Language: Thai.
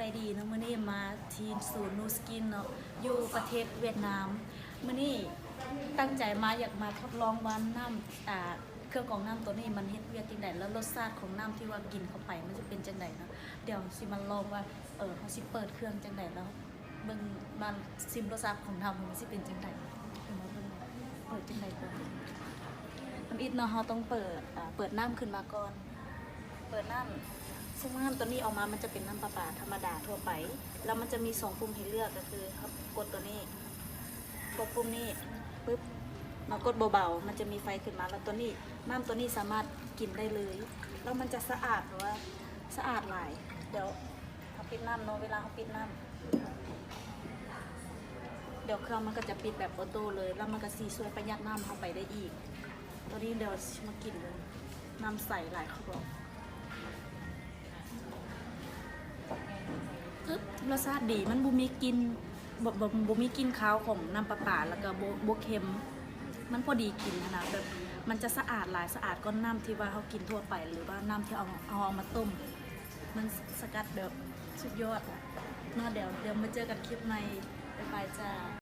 บายดีเนาะมื้อนี้มาที่ศูนย์นูสกินเนาะอยู่ประเทศเวียดนามมื้อนี้ตั้งใจมาอยากมาทดลองว่าน้ำเครื่องกรองน้ำตัวนี้มันเฮ็ดเวียกจังไดแล้วรสชาติของน้ำที่ว่ากินเข้าไปมันจะเป็นจังไดเนาะเดี๋ยวสิมาลองว่าเฮาสิเปิดเครื่องจังไดแล้วเบิ่งมาชิมรสชาติของน้ำมันสิเป็นจังไดมาเบิ่งเปิดจังไดก่อนน้ำอิดเนาะเฮาต้องเปิดน้ำขึ้นมาก่อนเปิดน้ำซึ่งน้ำตัวนี้ออกมามันจะเป็นน้ำประปาธรรมดาทั่วไปแล้วมันจะมี2ปุ่มให้เลือกก็คือกดตัวนี้กดปุ่มนี้ปึ๊บมากดเบาๆมันจะมีไฟขึ้นมาแล้วตัวนี้น้ำตัวนี้สามารถกินได้เลยแล้วมันจะสะอาดหรือว่าสะอาดหลายเดี๋ยวเขาปิดน้ำเนาะเวลาเขาปิดน้ำเดี๋ยวเครื่องมันก็จะปิดแบบออโต้เลยแล้วมันก็สีช่วยประหยัดน้ำเข้าไปได้อีกตัวนี้เดี๋ยวมากินเลยน้ำใสหลายเขาบอกรสชาติดีมันบุมีกินบุมีกินข้าวของน้ำปลาแล้วก็บุเค็มมันพอดีกินนะแบบมันจะสะอาดหลายสะอาดก้อนน้ำที่ว่าเขากินทั่วไปหรือว่าน้ำที่เอามาต้มมันสกัดแบบสุดยอดเนาะเดี๋ยวมาเจอกันคลิปในไปจ้า